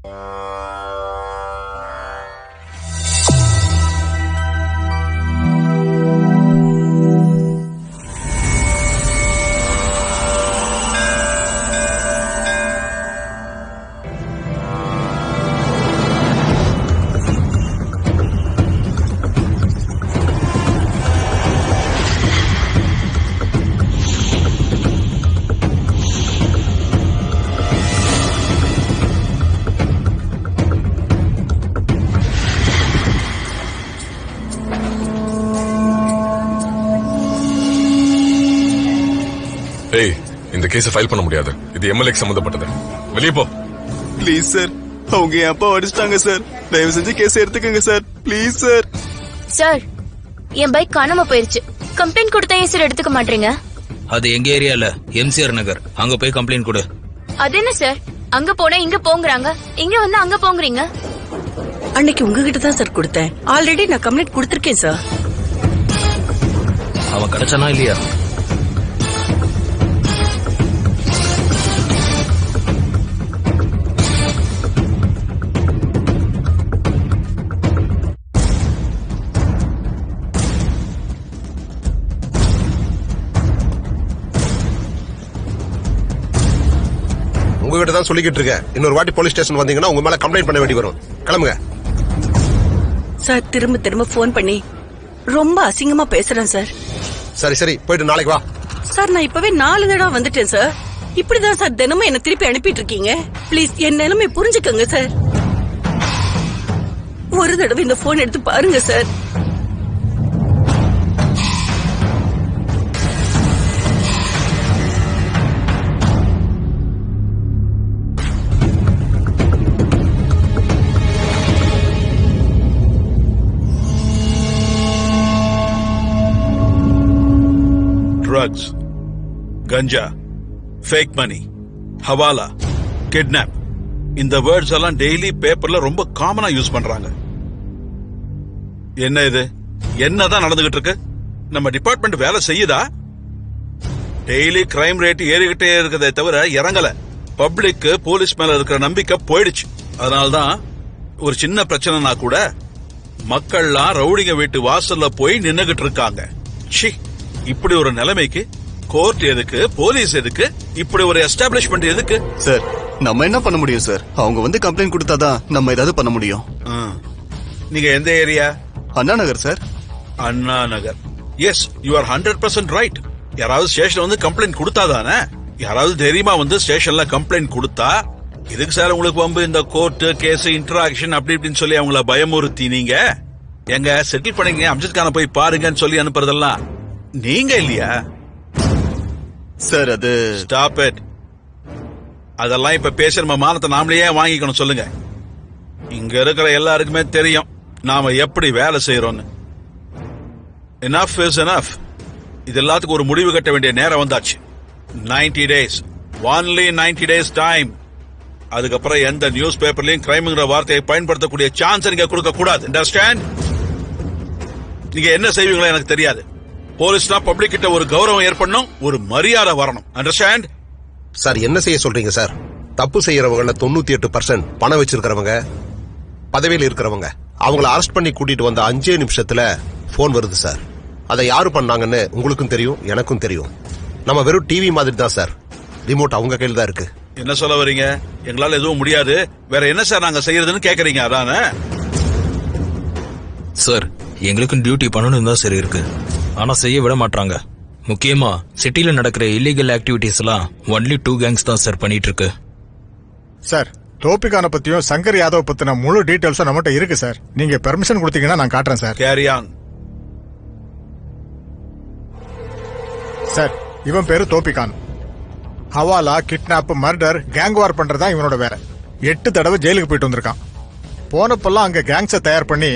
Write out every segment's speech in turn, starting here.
ஏய், இந்த case file பண்ண முடியாது. இது எம்எல்ஏ சம்பந்தப்பட்டது. வெளியே போ. ப்ளீஸ் சார், அவங்க என் அப்பா அடிச்சிட்டாங்க சார். தயவு செஞ்சு கேஸ் எடுத்துக்கங்க sir, please sir. Sir, N bike காணாம போயிருச்சு. கம்ப்ளைண்ட் கொடுத்தா ஏன் சார் எடுத்துக்க மாட்டீங்க? அது எங்க ஏரியால எம்சிஆர் நகர், அங்க போய் கம்ப்ளைண்ட் கொடு. அது என்ன சார், அங்க போனா இங்க போங்கறாங்க, இங்க வந்து அங்க போங்கறீங்க. அன்னைக்கு உங்ககிட்ட தான் சார் கொடுத்தேன். ஆல்ரெடி நான் கம்ப்ளைண்ட் கொடுத்திருக்கேன் சார். அவன் கிடைச்சானா இல்லையா? உங்ககிட்ட தான் சொல்லிக்கிட்டு இருக்கேன். இன்னொரு வாட்டி போலீஸ் ஸ்டேஷன் வந்தீங்கன்னா உங்க மேல கம்ப்ளைண்ட் பண்ண வேண்டி வரும். கிளம்புங்க சார். திரும்ப திரும்ப போன் பண்ணி ரொம்ப அசிங்கமா பேசுறேன் சார். சரி சரி, போயிட்டு நாளைக்கு வா. சார், நான் இப்பவே 4 தடவை வந்துட்டேன் சார். இப்படிதான் சார் தினமும் என்ன திருப்பி அனுப்பிட்டு இருக்கீங்க. ப்ளீஸ் என் நிலைமை புரிஞ்சுக்கங்க சார். ஒரு தடவை இந்த போன் எடுத்து பாருங்க சார். ட்ரக்ஸ், கஞ்சா, ஃபேக் மணி, ஹவாலா, கிட்னாப், இந்த வேர்ட்ஸ் எல்லாம் டெய்லி பேப்பர்ல ரொம்ப காமனா யூஸ் பண்றாங்க. என்ன இது? என்னதான் நடந்துகிட்டு இருக்கு? நம்ம டிபார்ட்மெண்ட் வேலை செய்யுதா? டெய்லி கிரைம் ரேட் ஏறிக்கிட்டே இருக்கதே தவிர இறங்கல. பப்ளிக் போலீஸ் மேல இருக்கிற நம்பிக்கை போயிடுச்சு. அதனால்தான் ஒரு சின்ன பிரச்சனைனா கூட மக்கள்லாம் ரவுடிங்க வீட்டு வாசல்ல போய் நின்னுகிட்டு இருக்காங்க. சி, இப்படி ஒரு நிலைமைக்கு கோர்ட் எதுக்கு, போலீஸ் எதுக்கு, இப்படி ஒரு எஸ்டாப்ளிஷ்மெண்ட் எதுக்கு? சார், நம்ம என்ன பண்ண முடியும் சார்? அவங்க வந்து கம்ப்ளைண்ட் கொடுத்தாதான் நம்ம ஏதாவது பண்ண முடியும். நீங்க எந்த area? Anna Nagar sir. Anna Nagar. Yes, you are 100% right. யாராவது ஸ்டேஷன் வந்து கம்ப்ளைண்ட் கொடுத்தாதானே? யாராவது தைரியமா வந்து ஸ்டேஷன்ல கம்ப்ளைண்ட் கொடுத்தா இதுக்கு சார் உங்களுக்கு வம்பு இந்த கோர்ட் கேஸ் இன்டராக்ஷன் அப்படி இப்படின்னு சொல்லி அவங்கள பயமுறுத்தி நீங்க எங்க செட்டில் பண்ணீங்க அம்ஜத் கான போய் பாருங்கன்னு சொல்லி அனுப்புறதெல்லாம் நீங்க இல்லையா சார்? அது ஸ்டாப் இட். அதெல்லாம் இப்ப பேச நம்ம மானத்தை நாமளே வாங்கிக்கணும். சொல்லுங்க. இங்க இருக்கிற எல்லாருக்குமே தெரியும் நாம எப்படி வேலை செய்யறோம்னு. enough is enough. இது எல்லாத்துக்கும் ஒரு முடிவு கட்ட வேண்டிய நேரம் வந்தாச்சு. 90 days, only 90 days டைம். அதுக்கப்புறம் எந்த நியூஸ் பேப்பர்லயும் கிரைம்ங்கிற வார்த்தையை பயன்படுத்தக்கூடிய சான்ஸ் நீங்க கொடுக்க கூடாது. அண்டர்ஸ்டாண்ட்? நீங்க என்ன செய்வீங்களோ எனக்கு தெரியாது. போலீஸ்னா பப்ளிக் கிட்ட ஒரு கௌரவம் ஏற்படணும், ஒரு மரியாதை வரணும். அண்டர்ஸ்டாண்ட்? சார், என்ன செய்ய சொல்றீங்க சார்? தப்பு செய்யறவங்க 98% பணம் வச்சிருக்கிறவங்க, பதவியில் இருக்கிறவங்க. அவங்கள அரெஸ்ட் பண்ணி கூட்டிட்டு வந்த 5 நிமிஷத்துல போன் வருது சார். அதை யாரு பண்ணாங்கன்னு உங்களுக்கும் தெரியும், எனக்கும் தெரியும். நம்ம வெறும் டிவி மாதிரி தான் சார். ரிமோட் அவங்க கையில் தான் இருக்கு. என்ன சொல்ல வரீங்க? எங்களால எதுவும் முடியாது, வேற என்ன சார் நாங்க செய்யறதுன்னு கேக்குறீங்க? அதானே சார், எங்களுக்கும் டியூட்டி பண்ணணும் தான் சரி இருக்கு, ஆனா செய்ய விட மாட்டாங்க. முக்கியமா சிட்டில நடக்கிற இல்லீகல் ஆக்டிவிட்டிஸ் எல்லாம் ஒன்லி 2 கேங்ஸ் தான் சார் பண்ணிட்டு இருக்கு. சார், தோப்பிகான பத்தியும் சங்கர் யாதவ் பத்தின முழு டீடைல்ஸும் நம்மகிட்ட இருக்கு சார். நீங்க பெர்மிஷன் கொடுத்தீங்கன்னா நான் காட்டுறேன் சார். Carry on. சார், இவன் பேரு தோப்பிகான். ஹவாலா, கிட்னாப், மர்டர், கேங் வார் பண்றதா இவனோட வேலை. 8 தடவை ஜெயிலுக்கு போயிட்டு வந்திருக்கான். போனப்பெல்லாம் அங்க கேங்ஸை தயார் பண்ணி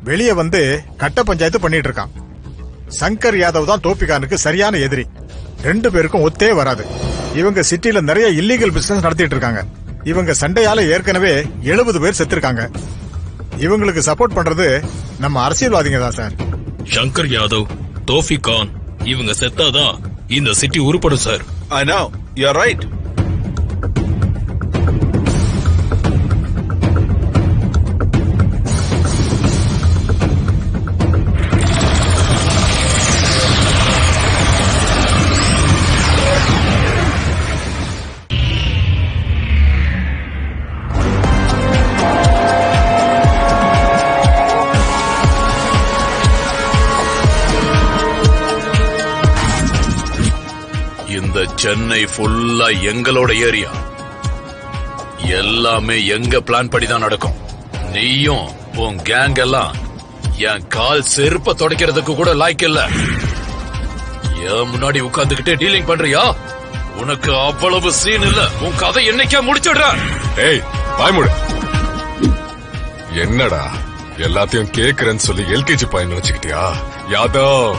வெளியே வந்து கட்ட பஞ்சாயத்து பண்ணிட்டு இருக்கான். சங்கர் யாதவ் தான் தோப்பிகானுக்கு சரியான எதிரி. 2 பேருக்கும் ஒத்தே வராது. இவங்க சிட்டில நிறைய இல்லீகல் பிசினஸ் நடத்திட்டு இருக்காங்க. இவங்க சண்டையால ஏற்கனவே 70 பேர் செத்துருக்காங்க. இவங்களுக்கு சப்போர்ட் பண்றது நம்ம அரசியல்வாதிங்க தான் சார். சங்கர் யாதவ், தோஃபிகான் இவங்க செத்தாதான் இந்த சிட்டி உருப்படும் sir. I know, you're right. Chennai ஃபுல்லா எங்களோட ஏரியா. எல்லாமே எங்க பிளான் படிதான் நடக்கும். நீயும் உன் கேங் எல்லாம் என் கால் செருப்ப துடைக்கிறதுக்கு கூட லாய்க்கு இல்ல. என் முன்னாடி உட்கார்ந்துகிட்டே டீலிங் பண்றியா? உனக்கு அவ்வளவு சீன் இல்ல. உன் கதை என்னைக்கா முடிச்சுடுற. ஏய் பாய்முடு. என்னடா எல்லாத்தையும் கேக்குறேன்னு சொல்லி எல்கேஜி பையன் நினைச்சுக்கிட்டியா? யாதவ்,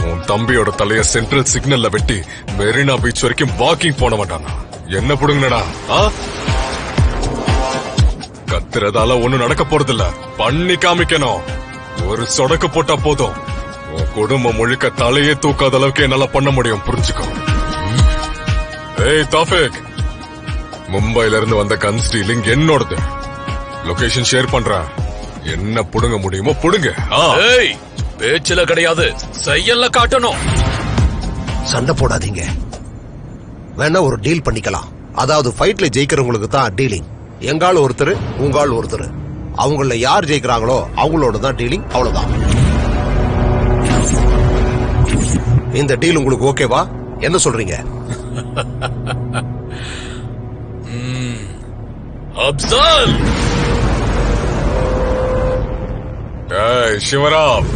உன் தம்பியோட தலைய சென்ட்ரல் சிக்னல்ல வெட்டி மெரினா பீச் வரைக்கும் வாக்கிங் போன மாட்டானா? என்ன புடுங்கடா? கத்துறதால ஒண்ணும் நடக்க போறதில்ல. பண்ணி காமிக்கணும். ஒரு சொடக்கு போட்டா போதும். உன் குடும்பம் முழுக்க தலையே தூக்காத அளவுக்கு என்னால பண்ண முடியும். புரிஞ்சுக்கோ. ஏய் தாஃபிக், மும்பைல இருந்து வந்த கன் ஸ்டீலிங் என்னோடது. லொகேஷன் ஷேர் பண்றேன். என்ன புடுங்க முடியுமோ புடுங்க. ஏய், பேச்சுல கிடையாது, செயல்ல காட்டணும். சண்டை போடாதீங்க. வேணா ஒரு டீல் பண்ணிக்கலாம். அதாவது ஃபைட்ல ஜெயிக்கிறவங்களுக்கு தான் டீலிங். எங்கால ஒருத்தர், உங்கால் ஒருத்தர். அவங்கள யார் ஜெயிக்கிறாங்களோ அவங்களோட தான் டீலிங். அவ்வளவுதான். இந்த டீல் உங்களுக்கு ஓகேவா? என்ன சொல்றீங்க? அப்சல். ஏய் சிவராம்,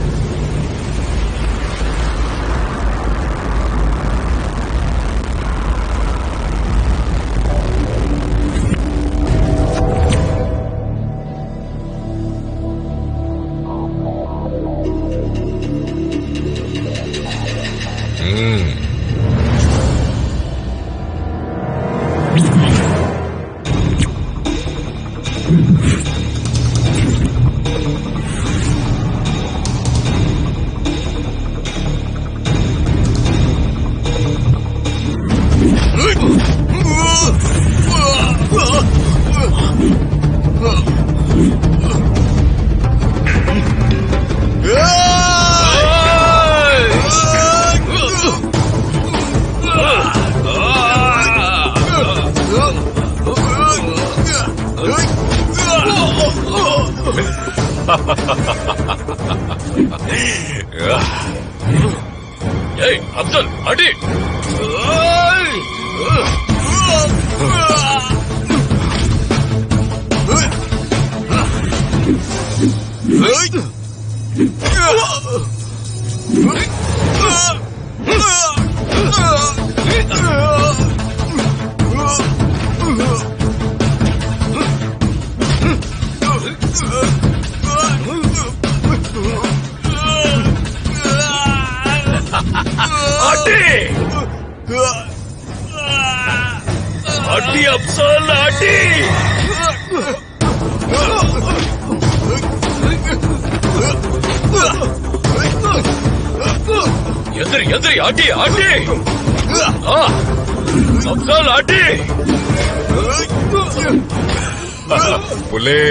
ஏய் அப்சல், அடி. அடி அப்சல், அடி. எதிரி எதிரி, அடி அடி. அப்சல், அடி. புலே.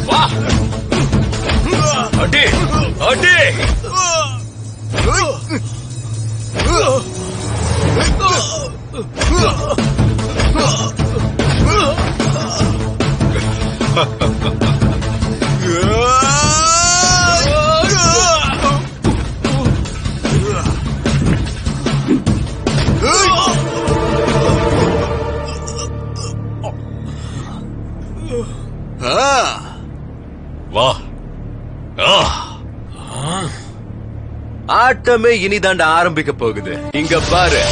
வா, அடி அடி. வா. ஆட்டமே இனிதாண்ட ஆரம்பிக்க போகுது. இங்க பாரு.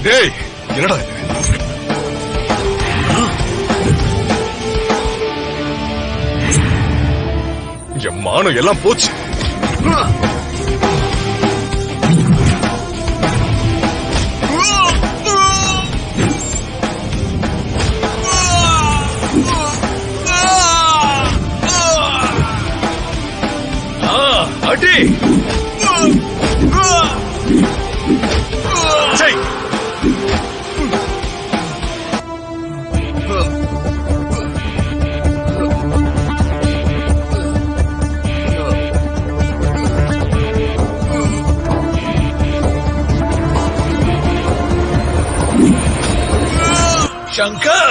டேய், என்னடா இது? என் மானம் எல்லாம் போச்சு. சங்கர்